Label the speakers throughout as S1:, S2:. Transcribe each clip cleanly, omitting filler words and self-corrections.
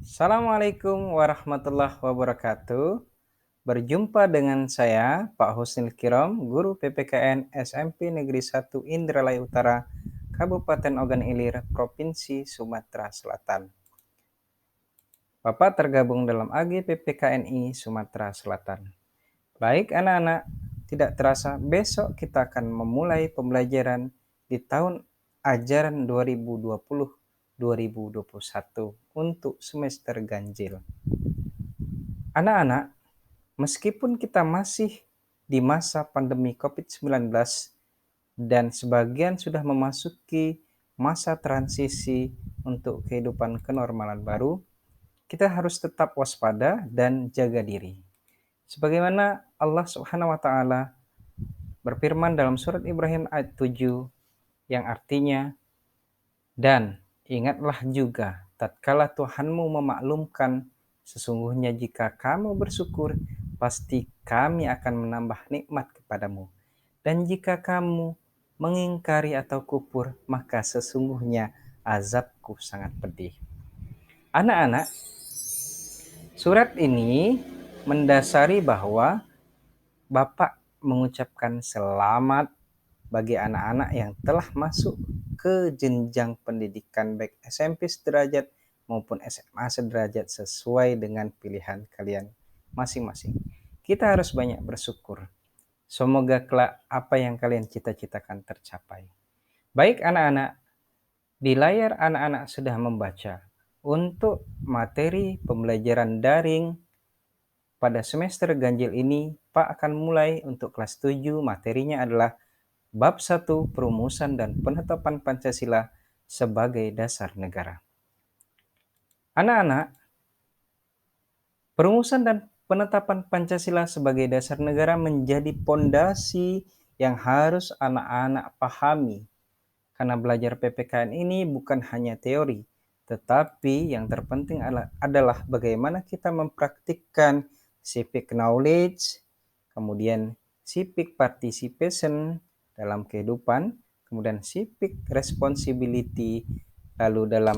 S1: Assalamualaikum warahmatullahi wabarakatuh. Berjumpa dengan saya, Pak Husnil Kirom, Guru PPKN SMP Negeri 1 Indralaya Utara, Kabupaten Ogan Ilir, Provinsi Sumatera Selatan. Bapak tergabung dalam AG PPKNI Sumatera Selatan. Baik anak-anak, tidak terasa besok kita akan memulai pembelajaran di tahun ajaran 2020-2021 untuk semester ganjil. Anak-anak, meskipun kita masih di masa pandemi COVID-19 dan sebagian sudah memasuki masa transisi untuk kehidupan kenormalan baru, kita harus tetap waspada dan jaga diri. Sebagaimana Allah Subhanahu wa taala berfirman dalam surat Ibrahim ayat 7 yang artinya, "Dan ingatlah juga tatkala Tuhanmu memaklumkan, sesungguhnya jika kamu bersyukur, pasti kami akan menambah nikmat kepadamu. Dan jika kamu mengingkari atau kufur, maka sesungguhnya azabku sangat pedih." Anak-anak, surat ini mendasari bahwa Bapak mengucapkan selamat bagi anak-anak yang telah masuk ke jenjang pendidikan baik SMP sederajat maupun SMA sederajat sesuai dengan pilihan kalian masing-masing. Kita harus banyak bersyukur. Semoga kelak apa yang kalian cita-citakan tercapai. Baik anak-anak, di layar anak-anak sudah membaca untuk materi pembelajaran daring pada semester ganjil ini. Pak akan mulai untuk kelas 7, materinya adalah Bab 1 Perumusan dan Penetapan Pancasila sebagai Dasar Negara. Anak-anak, perumusan dan penetapan Pancasila sebagai dasar negara menjadi pondasi yang harus anak-anak pahami. Karena belajar PPKN ini bukan hanya teori, tetapi yang terpenting adalah bagaimana kita mempraktikkan civic knowledge, kemudian civic participation dalam kehidupan, kemudian civic responsibility, lalu dalam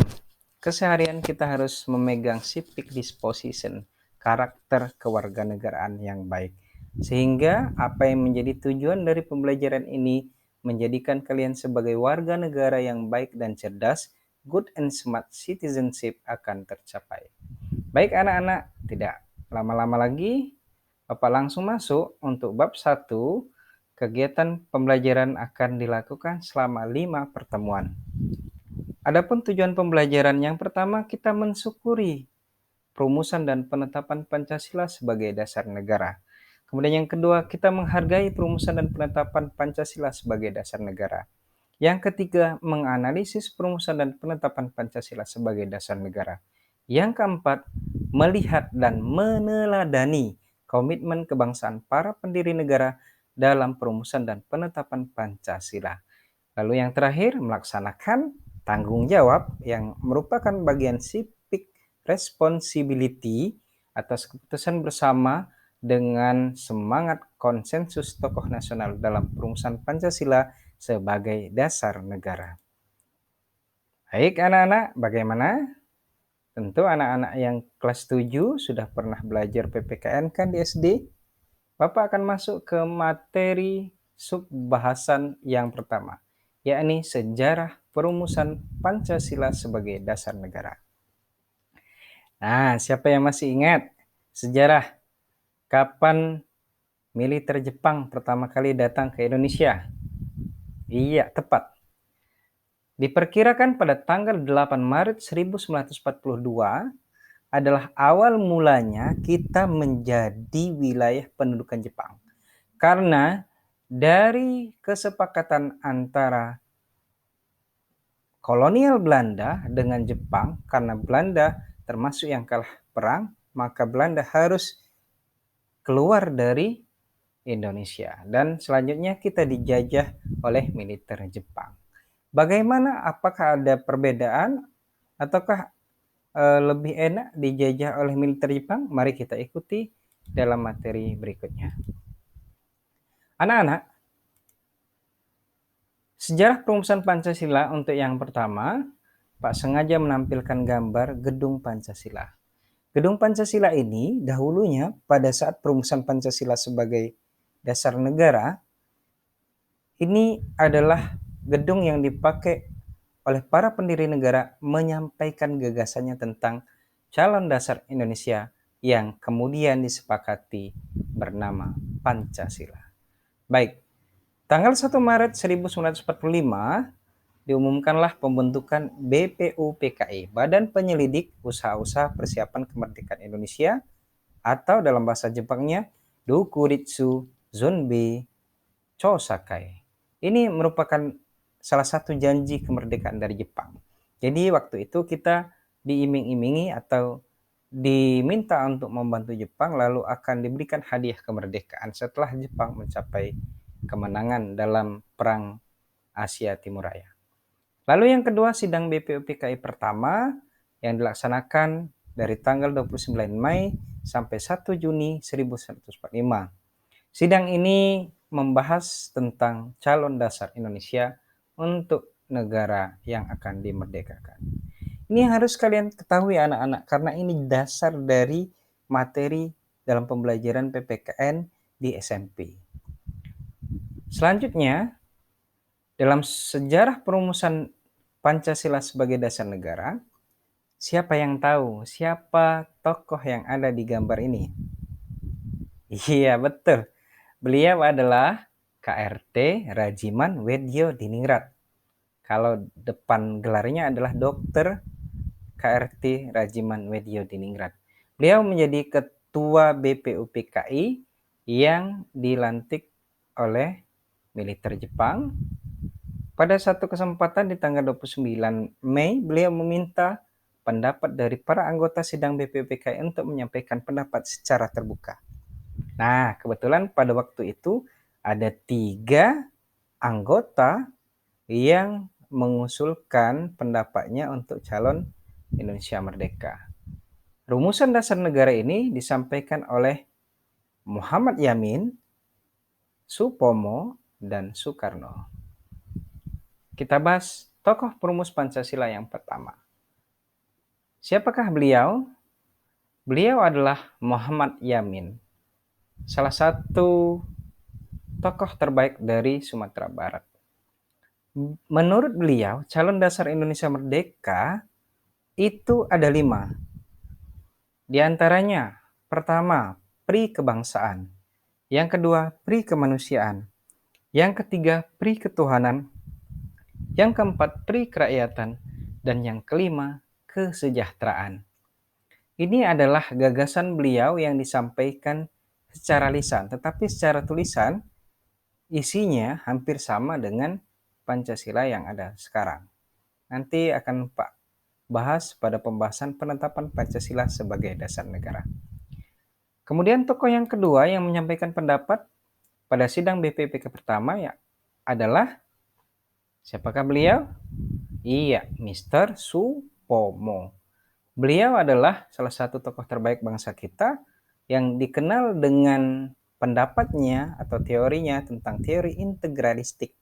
S1: keseharian kita harus memegang civic disposition, karakter kewarganegaraan yang baik. Sehingga apa yang menjadi tujuan dari pembelajaran ini menjadikan kalian sebagai warga negara yang baik dan cerdas, good and smart citizenship akan tercapai. Baik anak-anak, tidak lama-lama lagi, Bapak langsung masuk untuk bab 1. Kegiatan pembelajaran akan dilakukan selama 5 pertemuan. Adapun tujuan pembelajaran yang pertama, kita mensyukuri perumusan dan penetapan Pancasila sebagai dasar negara. Kemudian yang kedua, kita menghargai perumusan dan penetapan Pancasila sebagai dasar negara. Yang ketiga, menganalisis perumusan dan penetapan Pancasila sebagai dasar negara. Yang keempat, melihat dan meneladani komitmen kebangsaan para pendiri negara dalam perumusan dan penetapan Pancasila. Lalu yang terakhir, melaksanakan tanggung jawab yang merupakan bagian civic responsibility atas keputusan bersama dengan semangat konsensus tokoh nasional dalam perumusan Pancasila sebagai dasar negara. Baik anak-anak, bagaimana? Tentu anak-anak yang kelas 7 sudah pernah belajar PPKN kan di SD? Bapak akan masuk ke materi subbahasan yang pertama, yakni sejarah perumusan Pancasila sebagai dasar negara. Nah, siapa yang masih ingat sejarah kapan militer Jepang pertama kali datang ke Indonesia? Iya, tepat. Diperkirakan pada tanggal 8 Maret 1942 adalah awal mulanya kita menjadi wilayah pendudukan Jepang. Karena dari kesepakatan antara kolonial Belanda dengan Jepang, karena Belanda termasuk yang kalah perang, maka Belanda harus keluar dari Indonesia. Dan selanjutnya kita dijajah oleh militer Jepang. Bagaimana? Apakah ada perbedaan ataukah lebih enak dijajah oleh militer Jepang? Mari kita ikuti dalam materi berikutnya. Anak-anak, sejarah perumusan Pancasila untuk yang pertama, Pak sengaja menampilkan gambar Gedung Pancasila. Gedung Pancasila ini dahulunya pada saat perumusan Pancasila sebagai dasar negara, ini adalah gedung yang dipakai oleh para pendiri negara menyampaikan gagasannya tentang calon dasar Indonesia yang kemudian disepakati bernama Pancasila. Baik, tanggal 1 Maret 1945 diumumkanlah pembentukan BPUPKI, Badan Penyelidik Usaha-Usaha Persiapan Kemerdekaan Indonesia, atau dalam bahasa Jepangnya Dokuritsu Zonbei Chosakai. Ini merupakan salah satu janji kemerdekaan dari Jepang. Jadi waktu itu kita diiming-imingi atau diminta untuk membantu Jepang, lalu akan diberikan hadiah kemerdekaan setelah Jepang mencapai kemenangan dalam Perang Asia Timur Raya. Lalu yang kedua, sidang BPUPKI pertama yang dilaksanakan dari tanggal 29 Mei sampai 1 Juni 1945. Sidang ini membahas tentang calon dasar Indonesia untuk negara yang akan dimerdekakan. Ini harus kalian ketahui anak-anak, karena ini dasar dari materi dalam pembelajaran PPKN di SMP. Selanjutnya, dalam sejarah perumusan Pancasila sebagai dasar negara, siapa yang tahu siapa tokoh yang ada di gambar ini? Iya, betul. Beliau adalah KRT Rajiman Wedyo Diningrat. Kalau depan gelarnya adalah Dokter KRT Rajiman Wedyo Diningrat. Beliau menjadi ketua BPUPKI yang dilantik oleh militer Jepang. Pada satu kesempatan di tanggal 29 Mei, beliau meminta pendapat dari para anggota sidang BPUPKI untuk menyampaikan pendapat secara terbuka. Nah, kebetulan pada waktu itu ada 3 anggota yang mengusulkan pendapatnya untuk calon Indonesia Merdeka. Rumusan dasar negara ini disampaikan oleh Muhammad Yamin, Supomo, dan Soekarno. Kita bahas tokoh perumus Pancasila yang pertama. Siapakah beliau? Beliau adalah Muhammad Yamin, salah satu tokoh terbaik dari Sumatera Barat. Menurut beliau, calon dasar Indonesia Merdeka itu ada 5. Di antaranya, pertama, pri kebangsaan. Yang kedua, pri kemanusiaan. Yang ketiga, pri ketuhanan. Yang keempat, pri kerakyatan. Dan yang kelima, kesejahteraan. Ini adalah gagasan beliau yang disampaikan secara lisan, tetapi secara tulisan isinya hampir sama dengan Pancasila yang ada sekarang. Nanti akan Pak bahas pada pembahasan penetapan Pancasila sebagai dasar negara. Kemudian tokoh yang kedua yang menyampaikan pendapat pada sidang BPUPKI pertama ya adalah, siapakah beliau? Iya, Mr. Supomo. Beliau adalah salah satu tokoh terbaik bangsa kita yang dikenal dengan pendapatnya atau teorinya tentang teori integralistik.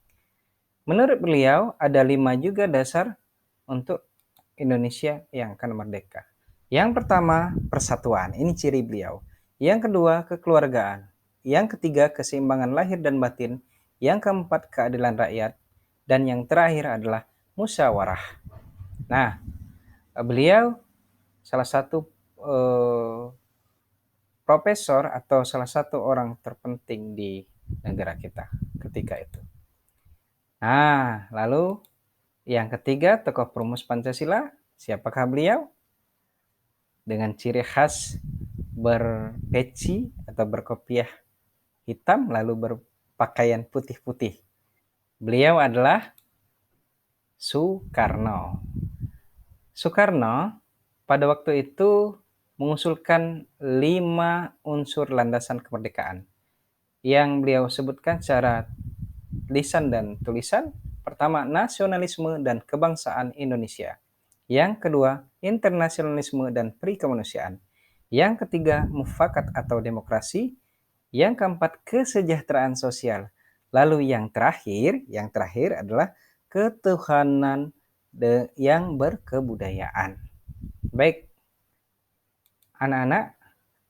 S1: Menurut beliau, ada 5 juga dasar untuk Indonesia yang akan merdeka. Yang pertama, persatuan. Ini ciri beliau. Yang kedua, kekeluargaan. Yang ketiga, keseimbangan lahir dan batin. Yang keempat, keadilan rakyat. Dan yang terakhir adalah musyawarah. Nah, beliau salah satu profesor atau salah satu orang terpenting di negara kita ketika itu. Nah, lalu yang ketiga, tokoh perumus Pancasila, siapakah beliau? Dengan ciri khas berpeci atau berkopiah hitam lalu berpakaian putih-putih. Beliau adalah Soekarno. Soekarno pada waktu itu mengusulkan 5 unsur landasan kemerdekaan yang beliau sebutkan secara lisan dan tulisan. Pertama, nasionalisme dan kebangsaan Indonesia. Yang kedua, internasionalisme dan perikemanusiaan. Yang ketiga, mufakat atau demokrasi. Yang keempat, kesejahteraan sosial. Lalu yang terakhir adalah ketuhanan yang berkebudayaan. Baik, anak-anak,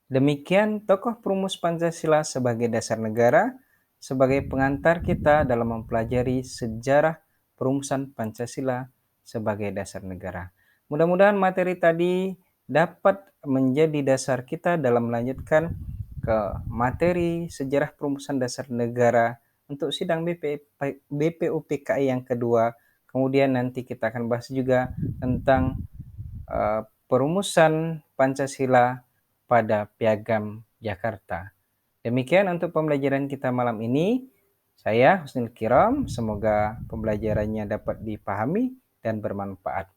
S1: demikian tokoh perumus Pancasila sebagai dasar negara, sebagai pengantar kita dalam mempelajari sejarah perumusan Pancasila sebagai dasar negara. Mudah-mudahan materi tadi dapat menjadi dasar kita dalam melanjutkan ke materi sejarah perumusan dasar negara untuk sidang BPUPKI yang kedua. Kemudian nanti kita akan bahas juga tentang perumusan Pancasila pada Piagam Jakarta. Demikian untuk pembelajaran kita malam ini. Saya Husnul Kiram, semoga pembelajarannya dapat dipahami dan bermanfaat.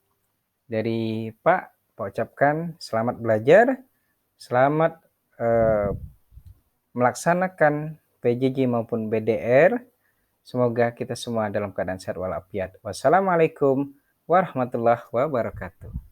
S1: Dari Pak ucapkan selamat belajar, selamat melaksanakan PJJ maupun BDR. Semoga kita semua dalam keadaan sehat walafiat. Wassalamualaikum warahmatullahi wabarakatuh.